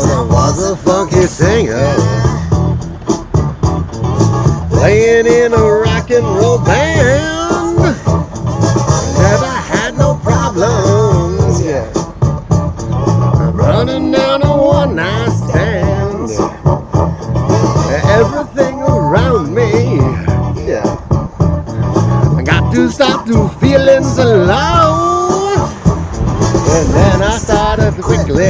There was a funky singer playing in a rock and roll band. Never had no problems, yeah. I'm running down a one-night stand. Everything around me, yeah. I got to stop to feeling so low. And then I started quickly,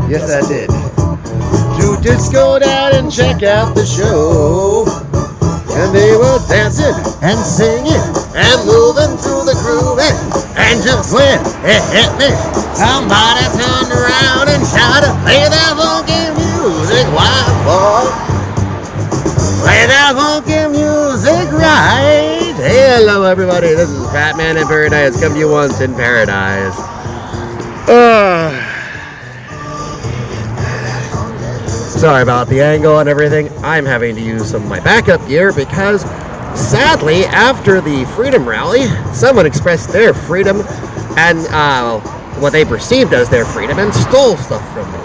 yes I did, to just go down and check out the show. And they were dancing and singing and moving through the groove. And just when it hit me, somebody turned around and shouted, play that funky music, white boy. Play that funky music right. Hello everybody, this is Fatman InParadise, come to you once in paradise. Sorry about the angle and everything. I'm having to use some of my backup gear because sadly after the Freedom Rally, someone expressed their freedom and what they perceived as their freedom and stole stuff from me,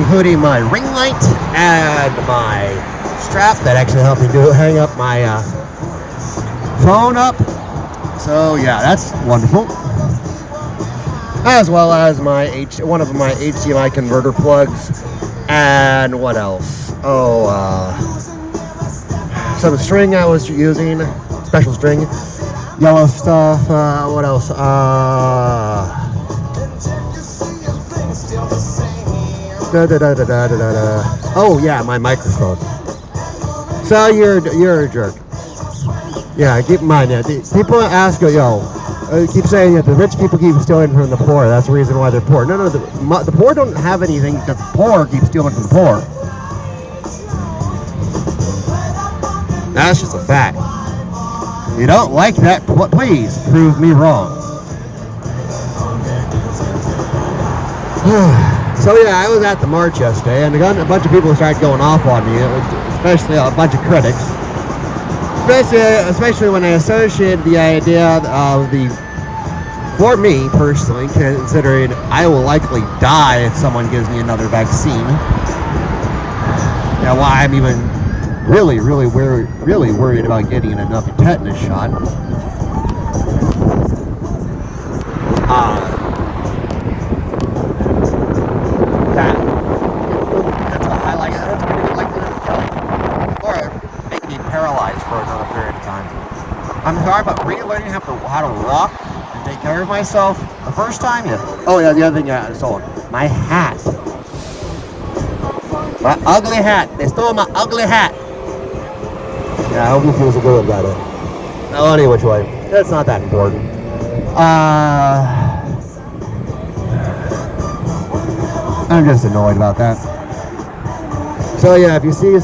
including my ring light and my strap that actually helped me hang up my phone up. So yeah, that's wonderful. As well as one of my HDMI converter plugs. And what else? Some string I was using, special string, yellow stuff. What else? Oh yeah, my microphone. So you're a jerk. Yeah, keep in mind that people ask you, keep saying that the rich people keep stealing from the poor. That's the reason why they're poor. No, the poor don't have anything because the poor keep stealing from the poor. That's just a fact. You don't like that? Please prove me wrong. So yeah, I was at the march yesterday, and a bunch of people started going off on me, especially a bunch of critics. Especially when I associated the idea of for me personally, considering I will likely die if someone gives me another vaccine. Now, why I'm even really worried about getting another tetanus shot. That's a highlight. That's pretty good likelihood of killing. Or making me paralyzed for another period of time. I'm sorry, but relearning how to walk and take care of myself the first time, yeah. Oh yeah, the other thing I stole, my hat. My ugly hat. They stole my ugly hat. Yeah, I hope you feel so good about it. No, any which way. That's not that important. I'm just annoyed about that. So yeah, if you see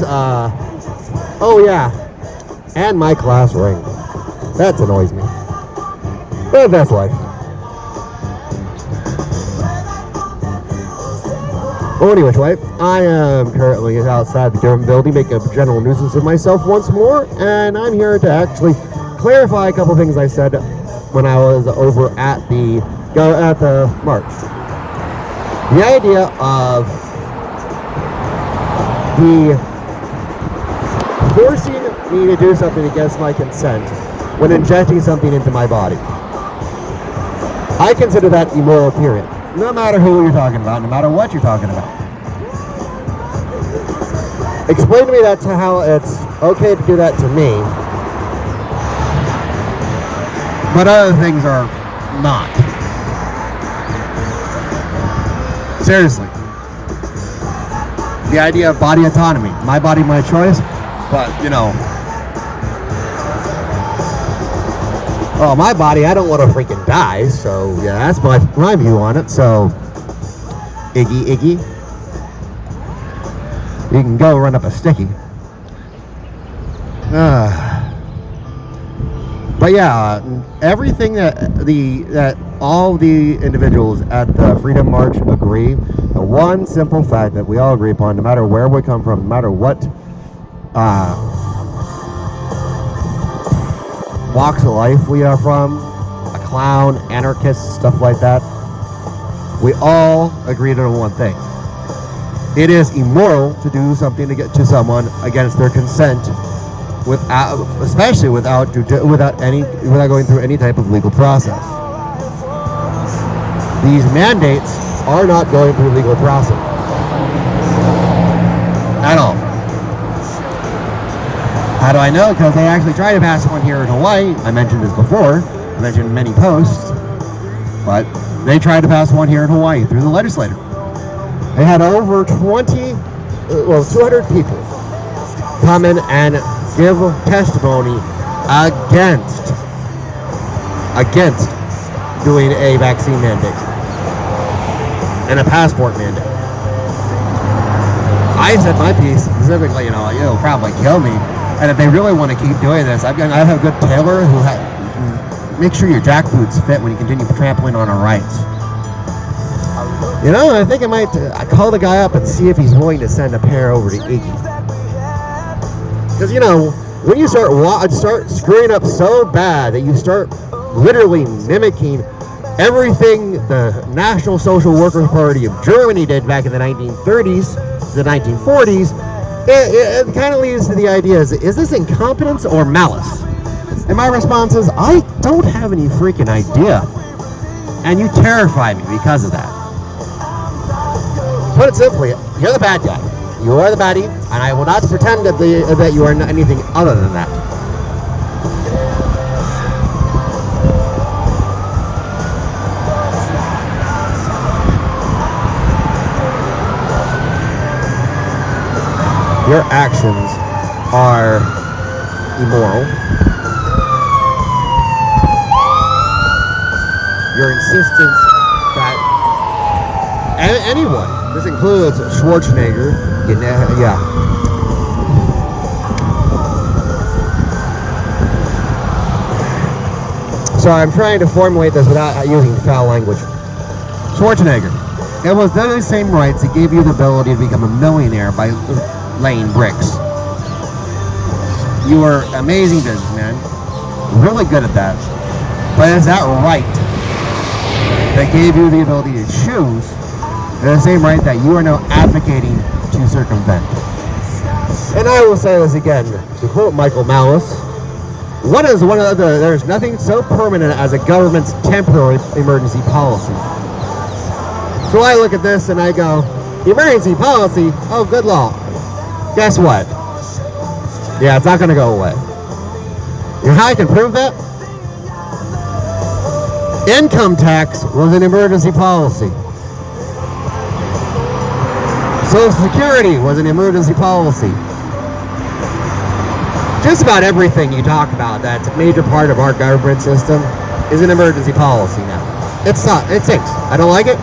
oh yeah, and my class ring. That annoys me. But that's life. Well, anyway, I am currently outside the government building, making a general nuisance of myself once more, and I'm here to actually clarify a couple things I said when I was over at the march. The idea of forcing me to do something against my consent when injecting something into my body. I consider that immoral, period. No matter who you're talking about, no matter what you're talking about. Explain to me how it's okay to do that to me, but other things are not. Seriously. The idea of body autonomy. My body, my choice, but, oh, my body, I don't want to freaking die, so yeah, that's my view on it. So, Iggy, you can go run up a sticky. But yeah, everything that all the individuals at the Freedom March agree, the one simple fact that we all agree upon, no matter where we come from, no matter what walks of life we are from, a clown, anarchist, stuff like that, we all agreed on one thing. It is immoral to do something to get to someone against their consent, especially without going through any type of legal process. These mandates are not going through legal process at all. How do I know? Because they actually tried to pass one here in Hawaii. I mentioned this before. I mentioned many posts, but they tried to pass one here in Hawaii through the legislature. They had over 200 people come in and give testimony against doing a vaccine mandate and a passport mandate. I said my piece specifically, it'll probably kill me. And if they really want to keep doing this, I have a good tailor who make sure your jackboots fit when you continue trampling on our rights. I think I call the guy up and see if he's willing to send a pair over to Iggy. Because, when you start screwing up so bad that you start literally mimicking everything the National Social Workers Party of Germany did back in the 1930s, the 1940s, it kind of leads to the idea, is this incompetence or malice? And my response is, I don't have any freaking idea. And you terrify me because of that. Put it simply, you're the bad guy. You are the baddie, and I will not pretend that you are anything other than that. Your actions are immoral. Your insistence that anyone, this includes Schwarzenegger, yeah. So I'm trying to formulate this without using foul language. Schwarzenegger. It was the same rights that gave you the ability to become a millionaire by laying bricks. You were an amazing businessman, really good at that. But is that right that gave you the ability to choose the same right that you are now advocating to circumvent? And I will say this again, to quote Michael Malice, there's nothing so permanent as a government's temporary emergency policy. So I look at this and I go, emergency policy? Oh, good law. Guess what? Yeah, it's not going to go away. You know how I can prove that? Income tax was an emergency policy. Social Security was an emergency policy. Just about everything you talk about that's a major part of our government system is an emergency policy now. It stinks. I don't like it,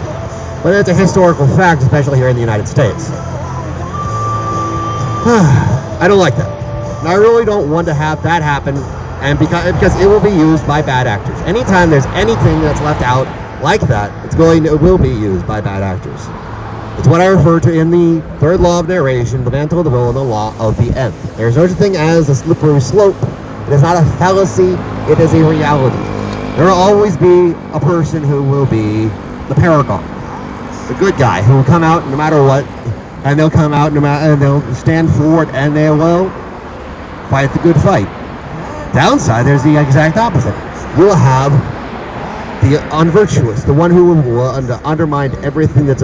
but it's a historical fact, especially here in the United States. I don't like that. And I really don't want to have that happen, and because it will be used by bad actors. Anytime there's anything that's left out like that, it will be used by bad actors. It's what I refer to in the third law of narration, the mantle of the villain, the law of the nth. There's no such thing as a slippery slope. It is not a fallacy, it is a reality. There will always be a person who will be the paragon, the good guy, who will come out no matter what, and they'll come out and they'll stand for it, and they will fight the good fight. Downside, there's the exact opposite. You'll have the unvirtuous, the one who will undermine everything that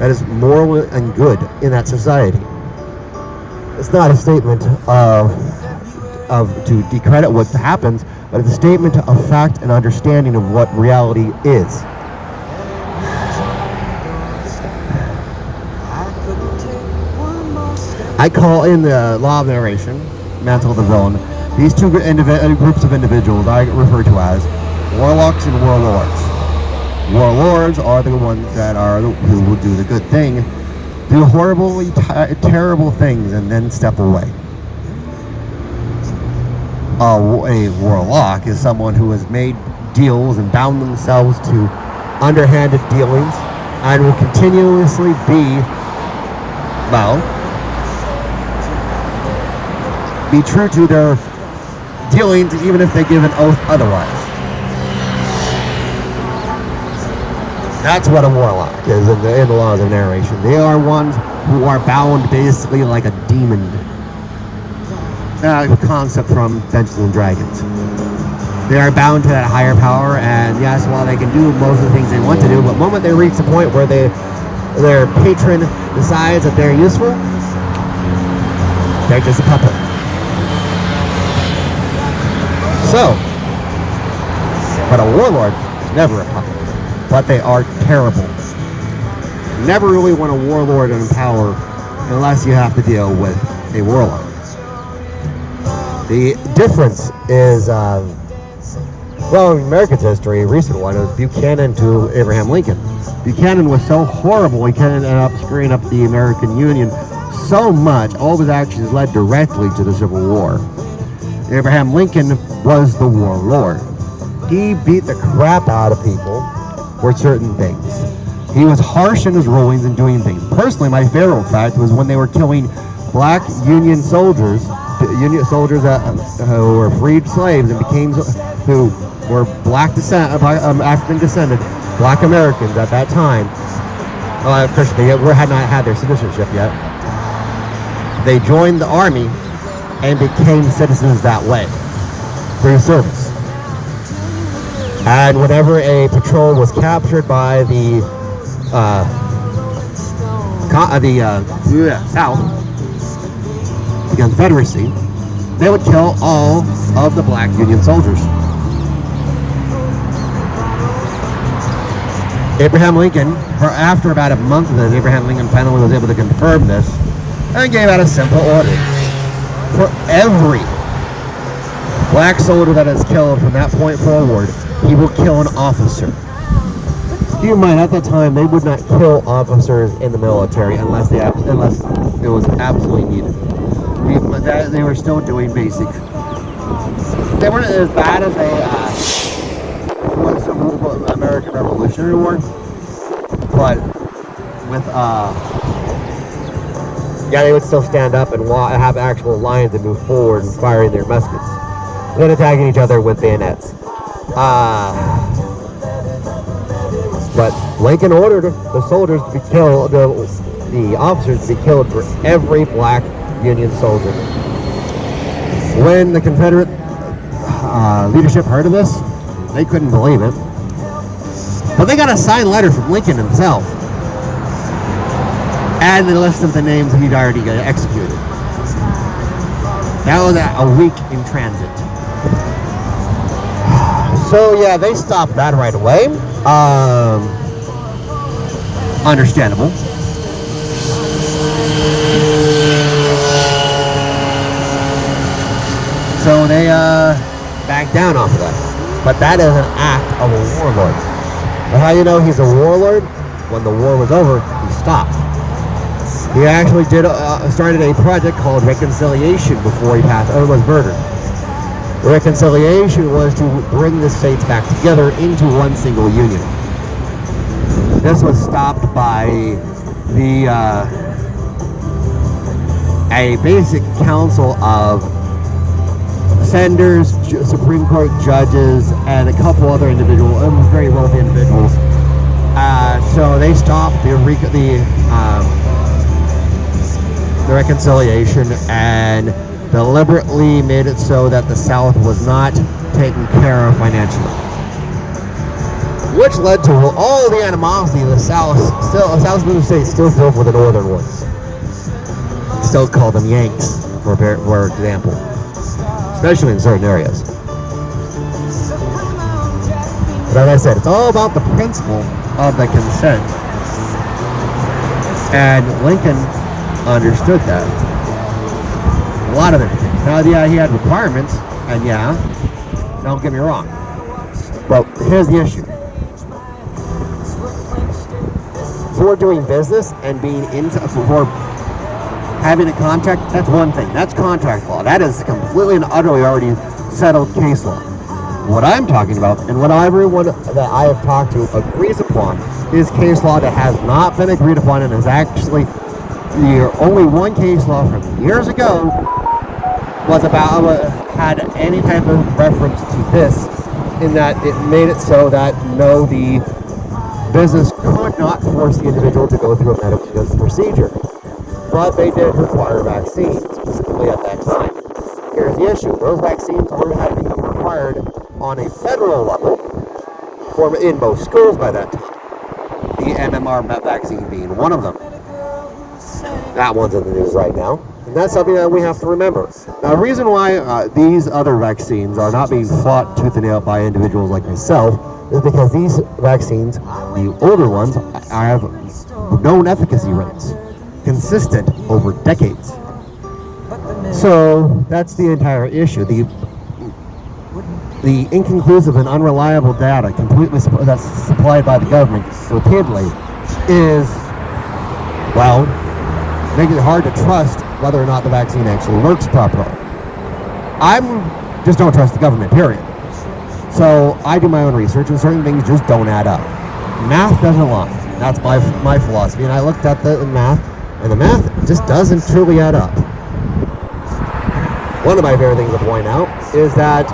is moral and good in that society. It's not a statement to decredit what happens, but it's a statement of fact and understanding of what reality is. I call in the law of narration, mantle of the villain, these two groups of individuals I refer to as warlocks and warlords. Warlords are the ones who will do the good thing, do horribly terrible things, and then step away. A warlock is someone who has made deals and bound themselves to underhanded dealings and will continuously be true to their dealings even if they give an oath otherwise. That's what a warlock is in the laws of narration. They are ones who are bound basically like a demon. Concept from Dungeons and Dragons. They are bound to that higher power, and yes, while they can do most of the things they want to do, but the moment they reach the point where their patron decides that they're useful, they're just a puppet. So, but a warlord is never a puppet. But they are terrible. Never really want a warlord in power unless you have to deal with a warlock. The difference is, well, in America's history, a recent one was Buchanan to Abraham Lincoln. Buchanan was so horrible, he ended up screwing up the American Union so much, all of his actions led directly to the Civil War. Abraham Lincoln was the warlord. He beat the crap out of people for certain things. He was harsh in his rulings and doing things. Personally, my favorite fact was when they were killing black Union soldiers who were freed slaves and who were black descent, African descended, black Americans at that time. Of course, they had not had their citizenship yet. They joined the army and became citizens that way through service. And whenever a patrol was captured by the South, the Confederacy, they would kill all of the black Union soldiers. Abraham Lincoln, after about a month of this, Abraham Lincoln finally was able to confirm this and gave out a simple order. For every black soldier that is killed from that point forward, he will kill an officer. Keep in mind, at that time, they would not kill officers in the military unless it was absolutely needed. They were still doing basic. They weren't as bad as the American Revolutionary War, but with they would still stand up and have actual lines and move forward and firing their muskets, then attacking each other with bayonets. But Lincoln ordered the soldiers to be killed, the officers to be killed for every black Union soldier. When the Confederate leadership heard of this, they couldn't believe it. But they got a signed letter from Lincoln himself, and the list of the names he'd already got executed. That was a week in transit. So yeah, they stopped that right away. Understandable. So they backed down off of that. But that is an act of a warlord. Well, how you know he's a warlord? When the war was over, he stopped. He actually started a project called Reconciliation before he was murdered. Reconciliation was to bring the states back together into one single union. This was stopped by a basic council of senators, Supreme Court judges, and a couple other individuals, very wealthy individuals. So they stopped the reconciliation and deliberately made it so that the South was not taken care of financially, which led to all the animosity the South states still feel for the northern ones. Still call them Yanks, for example, especially in certain areas. But as I said, it's all about the principle of the consent, and Lincoln understood that. A lot of it. Now, yeah, he had requirements, and yeah, don't get me wrong. But here's the issue. For doing business and for having a contract, that's one thing. That's contract law. That is completely and utterly already settled case law. What I'm talking about, and what everyone that I have talked to agrees upon, is case law that has not been agreed upon and is actually only one case law from years ago had any type of reference to this, in that it made it so that the business could not force the individual to go through a medical procedure, but they did require vaccines, specifically at that time. Here's the issue. Those vaccines had become required on a federal level in most schools by that time. The MMR vaccine being one of them. That one's in the news right now. And that's something that we have to remember. Now, the reason why these other vaccines are not being fought tooth and nail by individuals like myself is because these vaccines, the older ones, have known efficacy rates, consistent over decades. So that's the entire issue. The inconclusive and unreliable data completely that's supplied by the government repeatedly is, well, making it hard to trust whether or not the vaccine actually works properly. Just don't trust the government, period. So I do my own research, and certain things just don't add up. Math doesn't lie. That's my philosophy, and I looked at the math, and the math just doesn't truly add up. One of my favorite things to point out is that,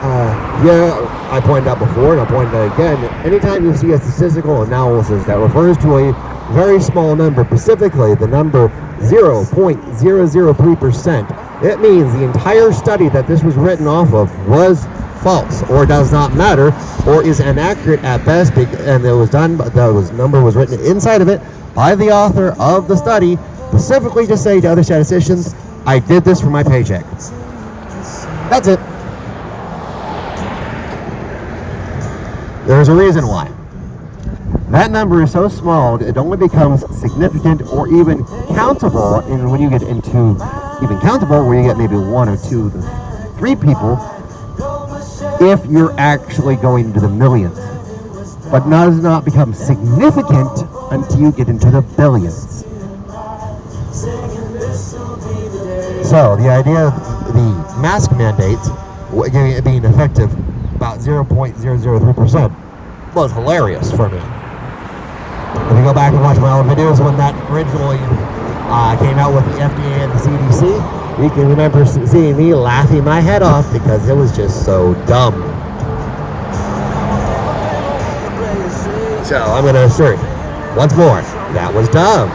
I pointed out before, and I'll point out again, anytime you see a statistical analysis that refers to a very small number, specifically the number 0.003%, it means the entire study that this was written off of was false, or does not matter, or is inaccurate at best, and that number was written inside of it by the author of the study, specifically to say to other statisticians, I did this for my paycheck. That's it. There's a reason why. That number is so small that it only becomes significant or even countable, and when you get into even countable, where you get maybe 1 or 2 to 3 people, if you're actually going into the millions, but does not become significant until you get into the billions. So the idea of the mask mandate being effective about 0.003% was hilarious for me. If you go back and watch my old videos when that originally came out with the FDA and the CDC, you can remember seeing me laughing my head off because it was just so dumb. So I'm going to assert once more, that was dumb.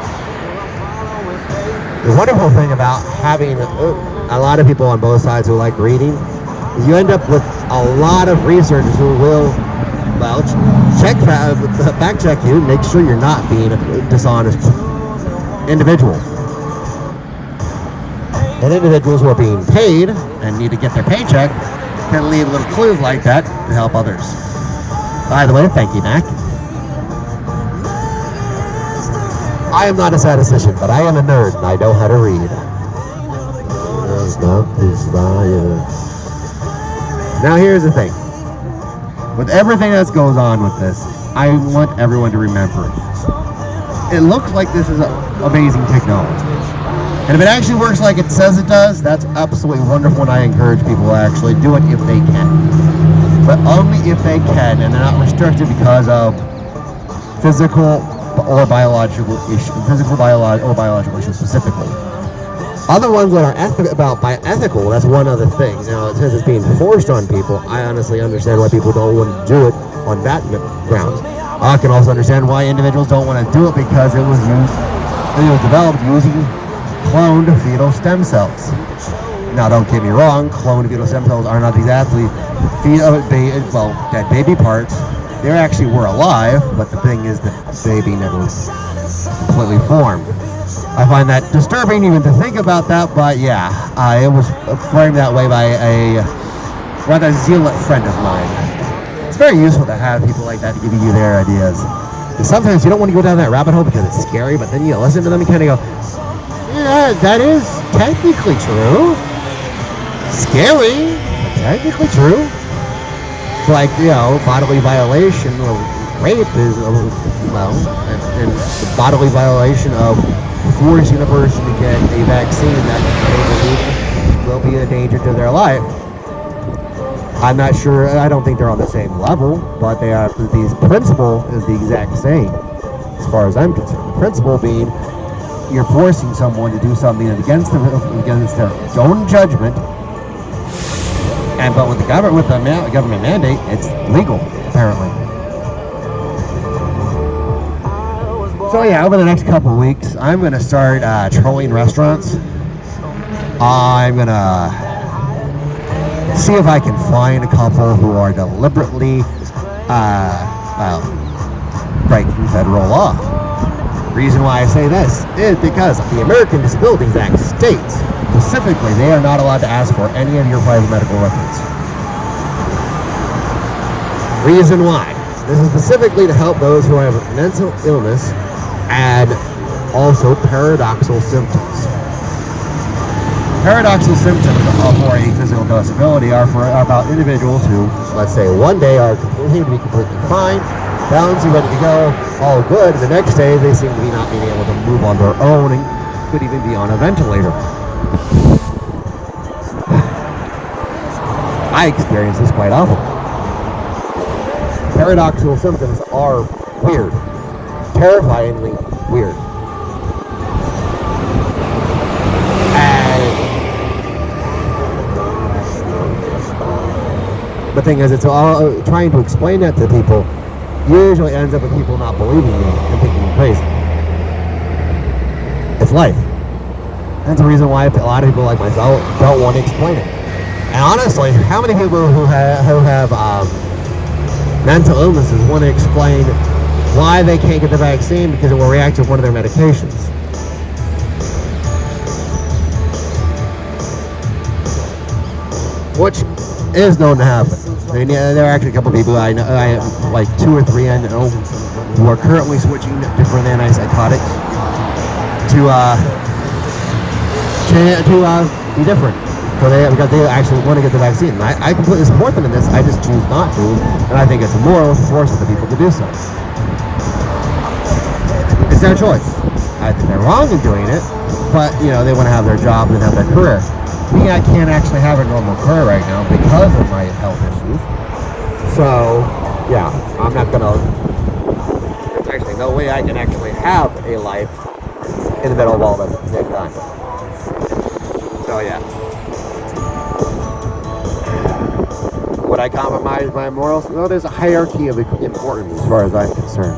The wonderful thing about having a lot of people on both sides who like reading is you end up with a lot of researchers who will fact check you, make sure you're not being a dishonest individual. And individuals who are being paid and need to get their paycheck can leave little clues like that to help others. By the way, thank you, Mac. I am not a statistician, but I am a nerd and I know how to read. Now here's the thing. With everything that goes on with this, I want everyone to remember it looks like this is amazing technology. And if it actually works like it says it does, that's absolutely wonderful, and I encourage people to actually do it if they can. But only if they can, and they're not restricted because of physical or biological issues specifically. Other ones that are ethical, that's one other thing. Now, it says it's being forced on people. I honestly understand why people don't want to do it on that grounds. I can also understand why individuals don't want to do it because it was developed using cloned fetal stem cells. Now, don't get me wrong, cloned fetal stem cells are not exactly dead baby parts. They actually were alive, but the thing is that the baby never was completely formed. I find that disturbing even to think about that, but yeah, it was framed that way by a rather zealot friend of mine. It's very useful to have people like that to give you their ideas. And sometimes you don't want to go down that rabbit hole because it's scary, but then you listen to them and kind of go, yeah, that is technically true. Scary, but technically true. It's like, bodily violation of rape is, and the bodily violation of forcing a person to get a vaccine that they believe will be a danger to their life. I'm not sure, I don't think they're on the same level, but the principle is the exact same as far as I'm concerned. The principle being you're forcing someone to do something against their own judgment, but with the government mandate, it's legal, apparently. So yeah, over the next couple of weeks, I'm gonna start trolling restaurants. I'm gonna see if I can find a couple who are deliberately, breaking federal law. Reason why I say this is because the American Disabilities Act states specifically they are not allowed to ask for any of your private medical records. Reason why. This is specifically to help those who have mental illness and also paradoxical symptoms. Paradoxical symptoms for a physical disability are about individuals who, let's say, one day seem to be completely fine, balancing, ready to go, all good. The next day, they seem to be not being able to move on their own and could even be on a ventilator. I experience this quite often. Paradoxical symptoms are weird, terrifyingly weird. The thing is, it's all trying to explain that to people usually ends up with people not believing you and thinking you're crazy. It's life. That's the reason why a lot of people like myself don't want to explain it. And honestly, how many people who have mental illnesses want to explain why they can't get the vaccine because it will react to one of their medications? Which is known to happen. I mean, there are actually a couple of people I know, like 2 or 3 I know, who are currently switching different antipsychotics to be different. So because they actually want to get the vaccine. I completely support them in this. I just choose not to, and I think it's immoral to force the people to do so. It's their choice. I think they're wrong in doing it, but they want to have their job and have their career. Me, I can't actually have a normal career right now because of my health issues. So, yeah, I'm not gonna. There's actually no way I can actually have a life in the middle of all this at the same time. So, yeah. Would I compromise my morals? No, there's a hierarchy of importance as far as I'm concerned.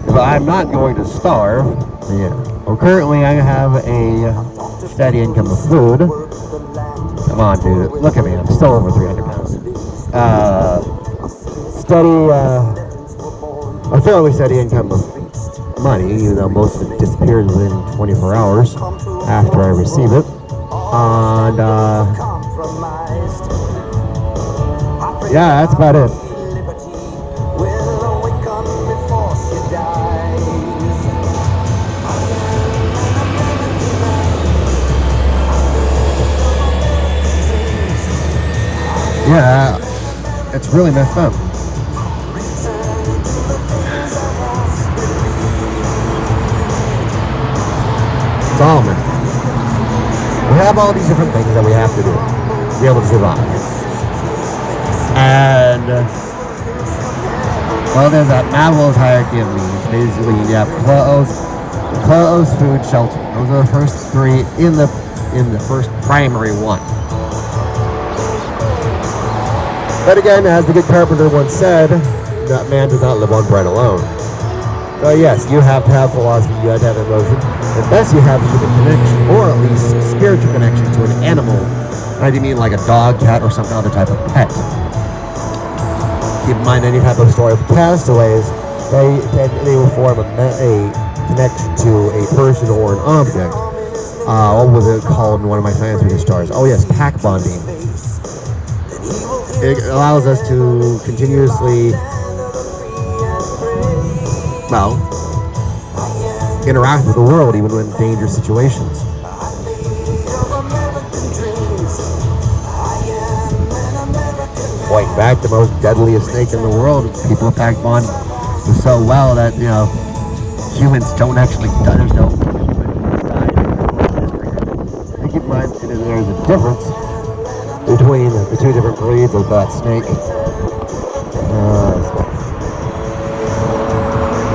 But I'm not going to starve. Yeah. Well, currently I have a steady income of food. Come on, dude. Look at me. I'm still over 300 pounds. A fairly steady income of money, even though most of it disappears within 24 hours after I receive it. And, yeah, that's about it. Yeah, it's really messed up. It's all messed up. We have all these different things that we have to do to be able to survive. And, well, there's that Maslow's hierarchy of needs. Basically, you have clothes, food, shelter. Those are the first 3 in the first primary one. But again, as the good carpenter once said, that man does not live on bread alone. So yes, you have to have philosophy, you have to have emotion. At best you have a human connection, or at least spiritual connection to an animal. I do mean like a dog, cat, or some other type of pet. Keep in mind any type of story of castaways, they will form a connection to a person or an object. What was it called in one of my science fiction stars? Oh yes, pack bonding. It allows us to continuously, interact with the world even in dangerous situations. In fact, the most deadliest snake in the world, people pack bond so well that, humans don't actually die. There's no humans died in history. And keep in mind, there's a difference between the 2 different breeds of that snake.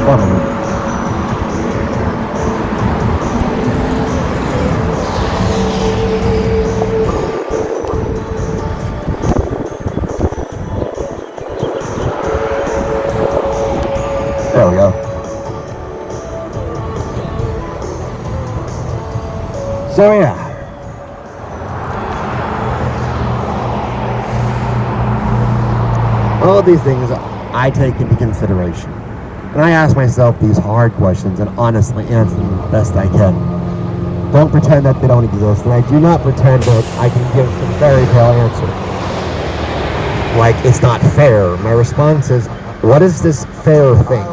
One minute. There we go. So yeah. All these things I take into consideration. And I ask myself these hard questions and honestly answer them the best I can. Don't pretend that they don't exist, and I do not pretend that I can give some fairy tale answer. Like, it's not fair. My response is, what is this fair thing?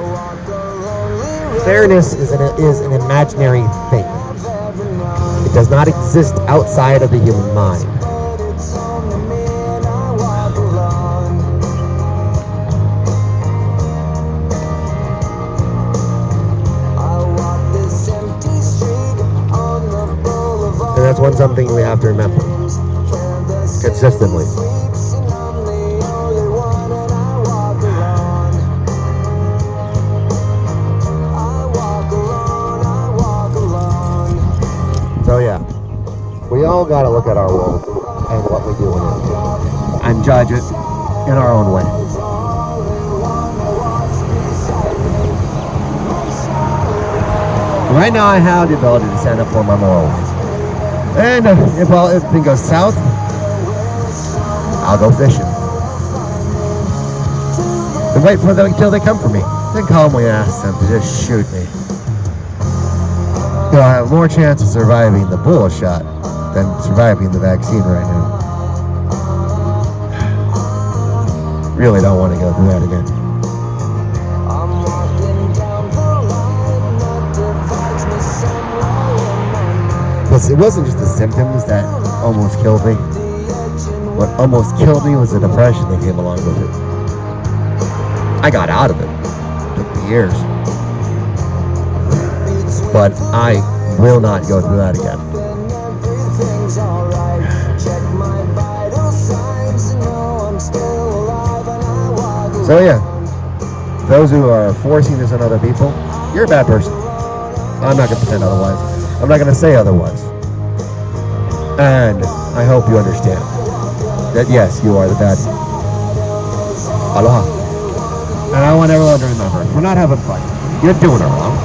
Fairness is an imaginary thing. It does not exist outside of the human mind. And that's something we have to remember consistently. So yeah, we all got to look at our world and what we do in it and judge it in our own way. Right now I have the ability to stand up for my morals. And if everything goes south, I'll go fishing. And wait for them until they come for me. Then calmly ask them to just shoot me. So I have more chance of surviving the bull shot than surviving the vaccine right now. Really don't want to go through that again. Because it wasn't just the symptoms that almost killed me. What almost killed me was the depression that came along with it. I got out of it. It took me years. But I will not go through that again. So yeah, those who are forcing this on other people, you're a bad person. I'm not going to pretend otherwise. I'm not going to say otherwise. And I hope you understand that yes, you are the bad one. Aloha. And I want everyone to remember, we're not having fun. You're doing it wrong.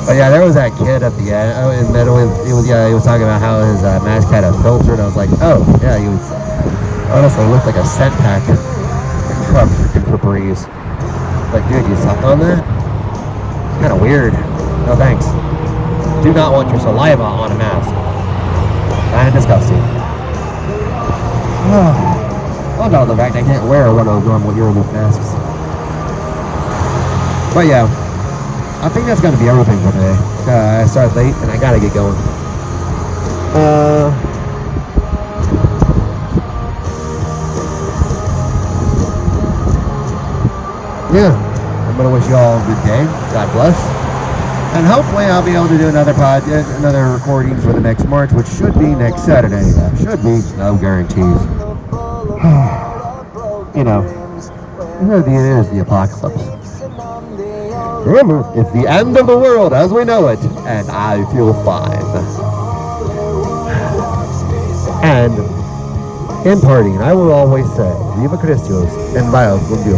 But yeah, there was that kid at the end. In the middle, he was talking about how his mask had a filter, and I was like, oh yeah, he was honestly looked like a scent pack from freaking Febreze. Like, dude, you suck on that? It's kind of weird. No thanks. Do not want your saliva on a mask. Kind of disgusting. On top of the fact I can't wear one of those normal urine masks. But yeah, I think that's gonna be everything for today. I started late and I gotta get going. Yeah, I'm gonna wish you all a good day. God bless. And hopefully I'll be able to do another recording for the next March, which should be next Saturday. Should be, no guarantees. You know, it is the apocalypse. Remember, it's the end of the world as we know it, and I feel fine. And in parting, I will always say, Viva Christus and Vaya con Dios.